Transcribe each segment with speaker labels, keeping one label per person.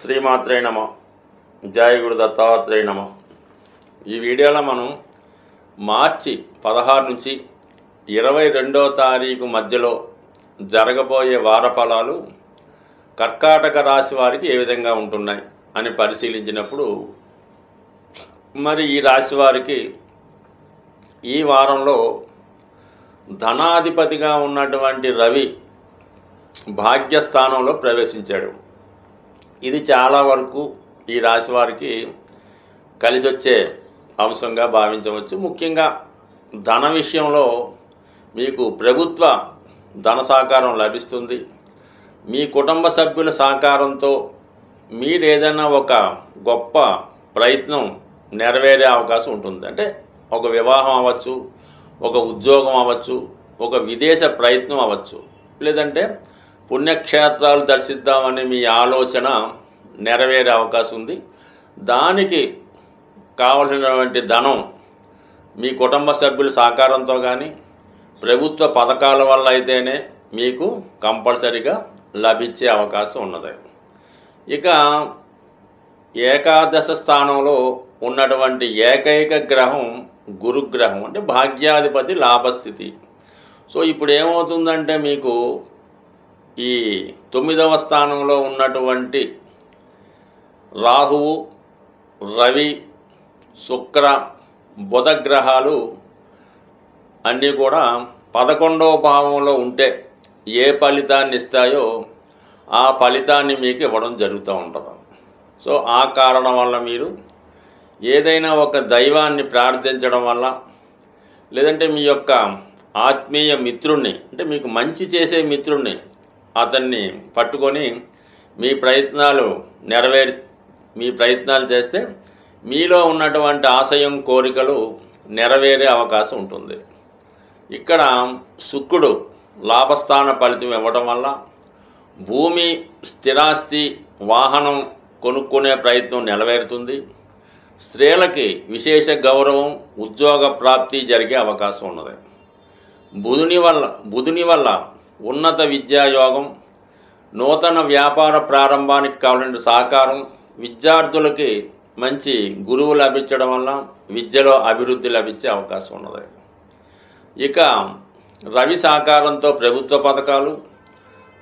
Speaker 1: శ్రీమాత్రే నమ. జయ గురు దత్తాత్రేయ నమ. ఈ వీడియోలో మనం మార్చి 16 నుంచి 22వ తారీఖు మధ్యలో జరగబోయే వార ఫలాలు కర్కాటక రాశి వారికి ఏ విధంగా ఉంటున్నాయి అని పరిశీలించినప్పుడు, మరి ఈ రాశి వారికి ఈ వారంలో ధనాధిపతిగా ఉన్నటువంటి రవి భాగ్యస్థానంలో ప్రవేశించాడు. ఇది చాలా వరకు ఈ రాశి వారికి కలిసి వచ్చే అంశంగా భావించవచ్చు. ముఖ్యంగా ధన విషయంలో మీకు ప్రభుత్వ ధన సహకారం లభిస్తుంది. మీ కుటుంబ సభ్యుల సహకారంతో మీరు ఏదైనా ఒక గొప్ప ప్రయత్నం నెరవేరే అవకాశం ఉంటుంది. అంటే ఒక వివాహం అవ్వచ్చు, ఒక ఉద్యోగం అవ్వచ్చు, ఒక విదేశ ప్రయత్నం అవ్వచ్చు, లేదంటే పుణ్యక్షేత్రాలు దర్శిద్దామని మీ ఆలోచన నెరవేరే అవకాశం ఉంది. దానికి కావలసినటువంటి ధనం మీ కుటుంబ సభ్యుల సహకారంతో కానీ ప్రభుత్వ పథకాల వల్ల అయితేనే మీకు కంపల్సరీగా లభించే అవకాశం ఉన్నది. ఇక ఏకాదశ స్థానంలో ఉన్నటువంటి ఏకైక గ్రహం గురుగ్రహం, అంటే భాగ్యాధిపతి లాభస్థితి. సో ఇప్పుడు ఏమవుతుందంటే మీకు ఈ 9వ స్థానంలో ఉన్నటువంటి రాహువు, రవి, శుక్ర, బుధ గ్రహాలు అన్నీ కూడా 11వ భావంలో ఉంటే ఏ ఫలితాన్ని ఇస్తాయో ఆ ఫలితాన్ని మీకు ఇవ్వడం జరుగుతూ ఉంటుంది. సో ఆ కారణం వల్ల మీరు ఏదైనా ఒక దైవాన్ని ప్రార్థించడం వల్ల, లేదంటే మీ యొక్క ఆత్మీయ మిత్రుణ్ణి, అంటే మీకు మంచి చేసే మిత్రుణ్ణి అతన్ని పట్టుకొని మీ ప్రయత్నాలు చేస్తే మీలో ఉన్నటువంటి ఆశయం, కోరికలు నెరవేరే అవకాశం ఉంటుంది. ఇక్కడ శుక్రుడు లాభస్థాన ఫలితం ఇవ్వడం వల్ల భూమి, స్థిరాస్తి, వాహనం కొనుక్కునే ప్రయత్నం నెరవేరుతుంది. స్త్రీలకి విశేష గౌరవం, ఉద్యోగ ప్రాప్తి జరిగే అవకాశం ఉన్నది. బుధుని వల్ల ఉన్నత విద్యాయోగం, నూతన వ్యాపార ప్రారంభానికి కావాల్సిన సహకారం, విద్యార్థులకి మంచి గురువు లభించడం వల్ల విద్యలో అభివృద్ధి లభించే అవకాశం ఉన్నది. ఇక రవి సహకారంతో ప్రభుత్వ పథకాలు,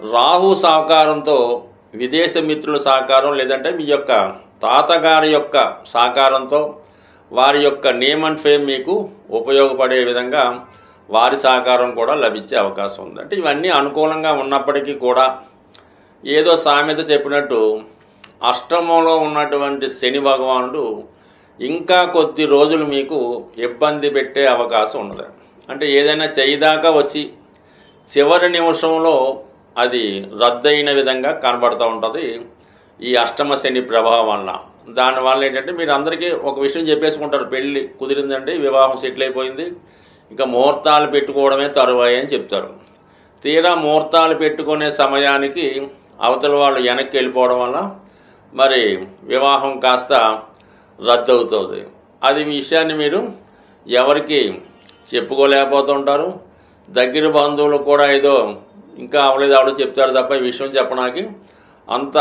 Speaker 1: రాహు సహకారంతో విదేశ మిత్రుల సహకారం, లేదంటే మీ యొక్క తాతగారి యొక్క సహకారంతో వారి యొక్క నేమ్ అండ్ ఫేమ్ మీకు ఉపయోగపడే విధంగా వారి సహకారం కూడా లభించే అవకాశం ఉంది. అంటే ఇవన్నీ అనుకూలంగా ఉన్నప్పటికీ కూడా ఏదో సామెత చెప్పినట్టు అష్టమంలో ఉన్నటువంటి శని భగవానుడు ఇంకా కొద్ది రోజులు మీకు ఇబ్బంది పెట్టే అవకాశం ఉన్నది. అంటే ఏదైనా చేయదాకా వచ్చి చివరి నిమిషంలో అది రద్దయిన విధంగా కనబడుతూ ఉంటుంది ఈ అష్టమ శని ప్రభావం వల్ల. దానివల్ల ఏంటంటే మీరు అందరికీ ఒక విషయం చెప్పేసుకుంటారు, పెళ్ళి కుదిరిందండి, వివాహం సెటిల్ అయిపోయింది, ఇక ముహూర్తాలు పెట్టుకోవడమే తరువాయి అని చెప్తారు. తీరా ముహూర్తాలు పెట్టుకునే సమయానికి అవతల వాళ్ళు వెనక్కి వెళ్ళిపోవడం వల్ల మరి వివాహం కాస్త రద్దు అవుతుంది. అది మీ విషయాన్ని మీరు ఎవరికి చెప్పుకోలేకపోతుంటారు. దగ్గర బంధువులు కూడా ఏదో ఇంకా అవలేదు చెప్తారు తప్ప ఈ విషయం చెప్పడానికి అంత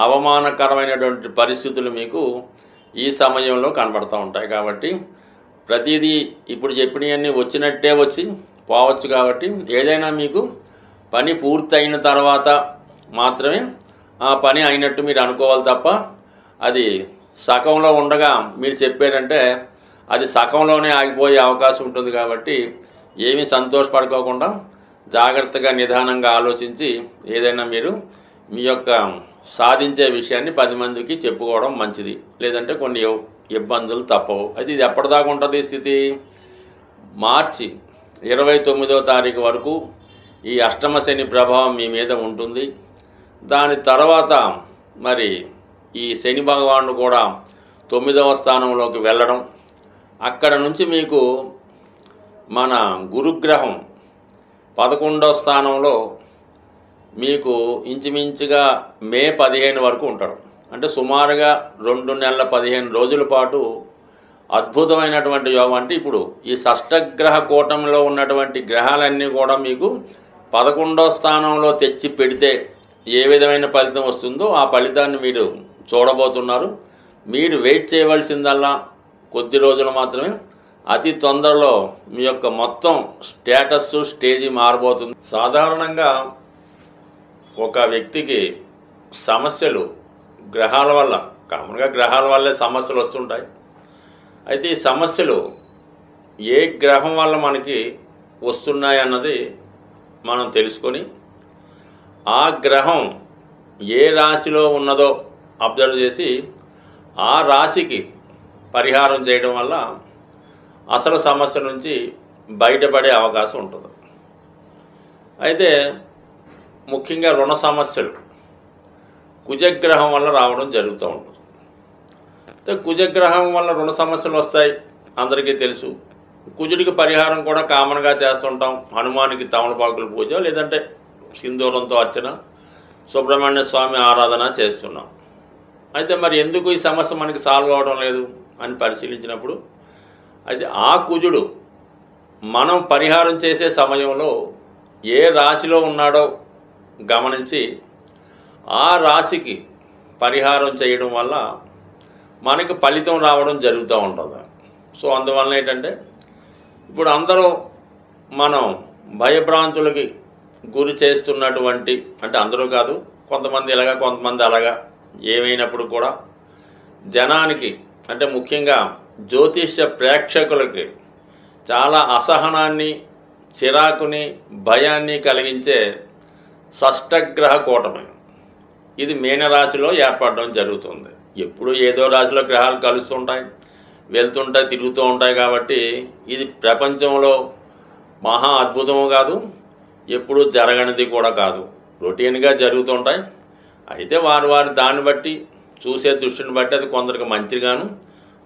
Speaker 1: అవమానకరమైనటువంటి పరిస్థితులు మీకు ఈ సమయంలో కనబడుతూ ఉంటాయి. కాబట్టి ప్రతిదీ ఇప్పుడు చెప్పినవన్నీ వచ్చినట్టే వచ్చి పోవచ్చు. కాబట్టి ఏదైనా మీకు పని పూర్తి అయిన తర్వాత మాత్రమే ఆ పని అయినట్టు మీరు అనుకోవాలి తప్ప అది సగంలో ఉండగా మీరు చెప్పారంటే అది సగంలోనే ఆగిపోయే అవకాశం ఉంటుంది. కాబట్టి ఏమీ సంతోషపడుకోకుండా జాగ్రత్తగా నిదానంగా ఆలోచించి ఏదైనా మీరు మీ యొక్క సాధించే విషయాన్ని 10 మందికి చెప్పుకోవడం మంచిది. లేదంటే కొన్ని ఇబ్బందులు తప్పవు. అయితే ఇది ఎప్పటిదాకా ఉంటుంది స్థితి? మార్చి 29వ తారీఖు వరకు ఈ అష్టమ శని ప్రభావం మీ మీద ఉంటుంది. దాని తర్వాత మరి ఈ శని భగవానుడు కూడా 9వ స్థానంలోకి వెళ్ళడం, అక్కడ నుంచి మీకు మన గురుగ్రహం 11వ స్థానంలో మీకు ఇంచుమించుగా మే 15 వరకు ఉంటాడు. అంటే సుమారుగా 2 నెలల 15 రోజుల పాటు అద్భుతమైనటువంటి యోగం. అంటే ఇప్పుడు ఈ షష్టగ్రహ కూటమిలో ఉన్నటువంటి గ్రహాలన్నీ కూడా మీకు 11వ స్థానంలో తెచ్చి పెడితే ఏ విధమైన ఫలితం వస్తుందో ఆ ఫలితాన్ని మీరు చూడబోతున్నారు. మీరు వెయిట్ చేయవలసిందల్లా కొద్ది రోజులు మాత్రమే. అతి తొందరలో మీ యొక్క మొత్తం స్టేజీ మారబోతుంది. సాధారణంగా ఒక వ్యక్తికి సమస్యలు గ్రహాల వల్ల, కామన్గా గ్రహాల వల్లే సమస్యలు వస్తుంటాయి. అయితే ఈ సమస్యలు ఏ గ్రహం వల్ల మనకి వస్తున్నాయి అన్నది మనం తెలుసుకొని, ఆ గ్రహం ఏ రాశిలో ఉన్నదో అబ్జర్వ్ చేసి ఆ రాశికి పరిహారం చేయడం వల్ల అసలు సమస్య నుంచి బయటపడే అవకాశం ఉంటుంది. అయితే ముఖ్యంగా రుణ సమస్యలు కుజగ్రహం వల్ల రావడం జరుగుతూ ఉంటుంది. అయితే కుజగ్రహం వల్ల రుణ సమస్యలు వస్తాయి, అందరికీ తెలుసు. కుజుడికి పరిహారం కూడా కామన్గా చేస్తుంటాం. హనుమానికి తమలపాకుల పూజ, లేదంటే సింధూరంతో అర్చన, సుబ్రహ్మణ్య స్వామి ఆరాధన చేస్తున్నాం. అయితే మరి ఎందుకు ఈ సమస్య మనకి సాల్వ్ అవడం లేదు అని పరిశీలించినప్పుడు, అయితే ఆ కుజుడు మనం పరిహారం చేసే సమయంలో ఏ రాశిలో ఉన్నాడో గమనించి ఆ రాశికి పరిహారం చేయడం వల్ల మనకి ఫలితం రావడం జరుగుతూ ఉంటుంది. సో అందువల్ల ఏంటంటే, ఇప్పుడు అందరూ మనం భయభ్రాంతులకి గురి చేస్తున్నటువంటి, అంటే అందరూ కాదు, కొంతమంది ఇలాగా కొంతమంది అలాగా, ఏమైనప్పుడు కూడా జనానికి, అంటే ముఖ్యంగా జ్యోతిష్య ప్రేక్షకులకి చాలా అసహనాన్ని, చిరాకుని, భయాన్ని కలిగించే షష్టగ్రహ కూటమి ఇది మీనరాశిలో ఏర్పడడం జరుగుతుంది. ఎప్పుడు ఏదో రాశిలో గ్రహాలు కలుస్తుంటాయి, వెళ్తుంటాయి, తిరుగుతూ ఉంటాయి. కాబట్టి ఇది ప్రపంచంలో మహా అద్భుతము కాదు, ఎప్పుడు జరగనిది కూడా కాదు, రొటీన్గా జరుగుతుంటాయి. అయితే వారి దాన్ని బట్టి, చూసే దృష్టిని బట్టి అది కొందరికి మంచిగాను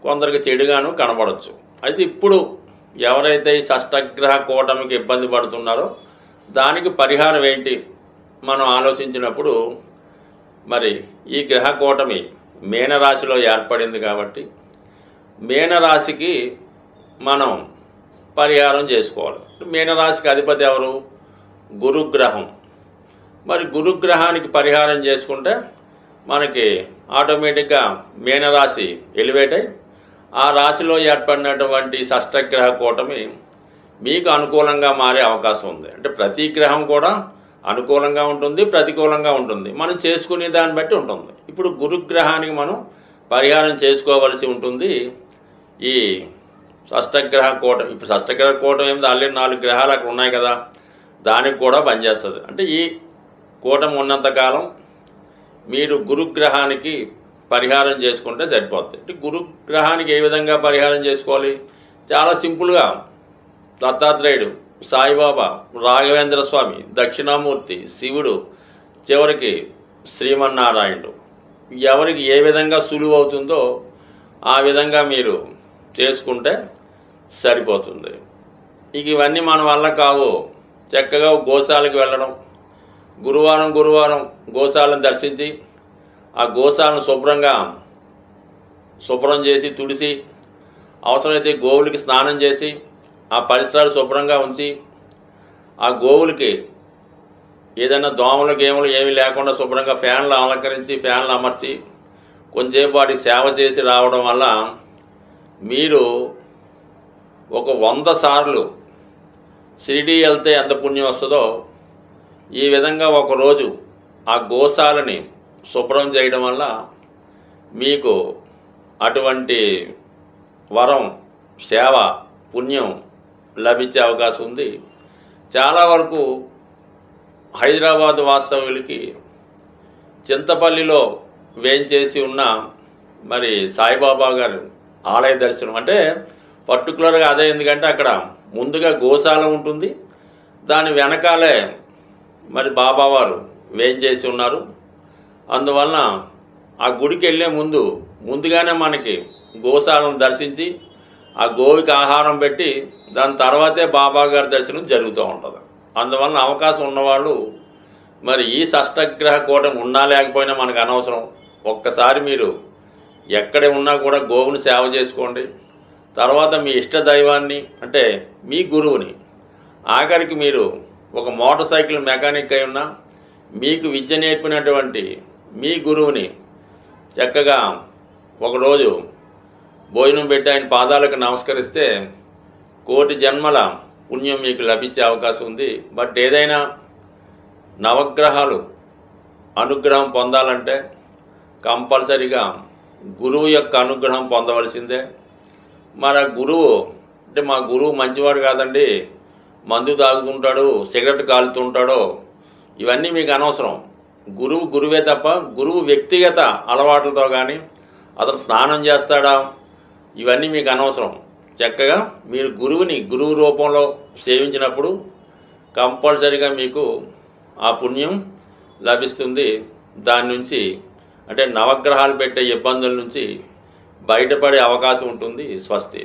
Speaker 1: కొందరికి చెడుగాను కనబడవచ్చు. అయితే ఇప్పుడు ఎవరైతే ఈ షష్టగ్రహ కూటమికి ఇబ్బంది పడుతున్నారో దానికి పరిహారం ఏంటి మనం ఆలోచించినప్పుడు, మరి ఈ గ్రహ కూటమి మీనరాశిలో ఏర్పడింది కాబట్టి మీనరాశికి మనం పరిహారం చేసుకోవాలి. మీనరాశికి అధిపతి ఎవరు? గురుగ్రహం. మరి గురుగ్రహానికి పరిహారం చేసుకుంటే మనకి ఆటోమేటిక్గా మీనరాశి ఎలివేట్ అయి ఆ రాశిలో ఏర్పడినటువంటి షష్టగ్రహ కూటమి మీకు అనుకూలంగా మారే అవకాశం ఉంది. అంటే ప్రతి గ్రహం కూడా అనుకూలంగా ఉంటుంది, ప్రతికూలంగా ఉంటుంది, మనం చేసుకునే దాన్ని బట్టి ఉంటుంది. ఇప్పుడు గురుగ్రహానికి మనం పరిహారం చేసుకోవలసి ఉంటుంది. ఈ షష్టగ్రహ కూటమి, ఇప్పుడు షష్టగ్రహ కూటమి ఏమిటి, ఆల్రెడీ 4 గ్రహాలు అక్కడ ఉన్నాయి కదా, దానికి కూడా పనిచేస్తుంది. అంటే ఈ కూటమి ఉన్నంతకాలం మీరు గురుగ్రహానికి పరిహారం చేసుకుంటే సరిపోతుంది. అంటే గురుగ్రహానికి ఏ విధంగా పరిహారం చేసుకోవాలి? చాలా సింపుల్గా దత్తాత్రేయుడు, సాయిబాబా, రాఘవేంద్ర స్వామి, దక్షిణామూర్తి, శివుడు, చివరికి శ్రీమన్నారాయణుడు, ఎవరికి ఏ విధంగా సులువు అవుతుందో ఆ విధంగా మీరు చేసుకుంటే సరిపోతుంది. ఇక ఇవన్నీ మన వల్ల కావు. చక్కగా గోశాలకు వెళ్ళడం, గురువారం గోశాలను దర్శించి ఆ గోశాలను శుభ్రం చేసి తుడిసి, అవసరమైతే గోవులకి స్నానం చేసి ఆ పరిసరాలు శుభ్రంగా ఉంచి, ఆ గోవులకి ఏదైనా దోమలు గేములు ఏమీ లేకుండా శుభ్రంగా ఫ్యాన్లు అలంకరించి ఫ్యాన్లు అమర్చి కొంచెంసేపు వాటికి సేవ చేసి రావడం వల్ల మీరు ఒక 100 సార్లు షిరిడీ వెళ్తే ఎంత పుణ్యం వస్తుందో, ఈ విధంగా ఒకరోజు ఆ గోశాలని శుభ్రం చేయడం వల్ల మీకు అటువంటి వరం, సేవ, పుణ్యం లభించే అవకాశం ఉంది. చాలా వరకు హైదరాబాద్ వాస్తవ్యులకి చింతపల్లిలో వేంచేసి ఉన్న మరి సాయిబాబా గారు ఆలయ దర్శనం అంటే పర్టికులర్గా అదే. ఎందుకంటే అక్కడ ముందుగా గోశాల ఉంటుంది, దాని వెనకాలే మరి బాబావారు వేంచేసి ఉన్నారు. అందువలన ఆ గుడికి వెళ్ళే ముందుగానే మనకి గోశాలను దర్శించి ఆ గోవికి ఆహారం పెట్టి దాని తర్వాతే బాబా గారి దర్శనం జరుగుతూ ఉంటుంది. అందువలన అవకాశం ఉన్నవాళ్ళు మరి ఈ షష్టగ్రహ కూటమి ఉన్నా లేకపోయినా మనకు అనవసరం. ఒక్కసారి మీరు ఎక్కడ ఉన్నా కూడా గోవుని సేవ చేసుకోండి. తర్వాత మీ ఇష్ట దైవాన్ని, అంటే మీ గురువుని, ఆఖరికి మీరు ఒక మోటార్ సైకిల్ మెకానిక్ అయి ఉన్నా మీకు విద్య నేర్పినటువంటి మీ గురువుని చక్కగా ఒకరోజు భోజనం పెట్టి ఆయన పాదాలకు నమస్కరిస్తే కోటి జన్మల పుణ్యం మీకు లభించే అవకాశం ఉంది. బట్ ఏదైనా నవగ్రహాలు అనుగ్రహం పొందాలంటే కంపల్సరిగా గురువు యొక్క అనుగ్రహం పొందవలసిందే. మరి ఆ గురువు అంటే మా గురువు మంచివాడు కాదండి, మందు తాగుతుంటాడు, సిగరెట్ కాలుతుంటాడో, ఇవన్నీ మీకు అనవసరం. గురువు గురువే తప్ప గురువు వ్యక్తిగత అలవాట్లతో కానీ అతను స్నానం చేస్తాడా ఇవన్నీ మీకు అనవసరం. చక్కగా మీరు గురువుని గురువు రూపంలో సేవించినప్పుడు కంపల్సరిగా మీకు ఆ పుణ్యం లభిస్తుంది. దాని నుంచి అంటే నవగ్రహాలు పెట్టే ఇబ్బందుల నుంచి బయటపడే అవకాశం ఉంటుంది. స్వస్తి.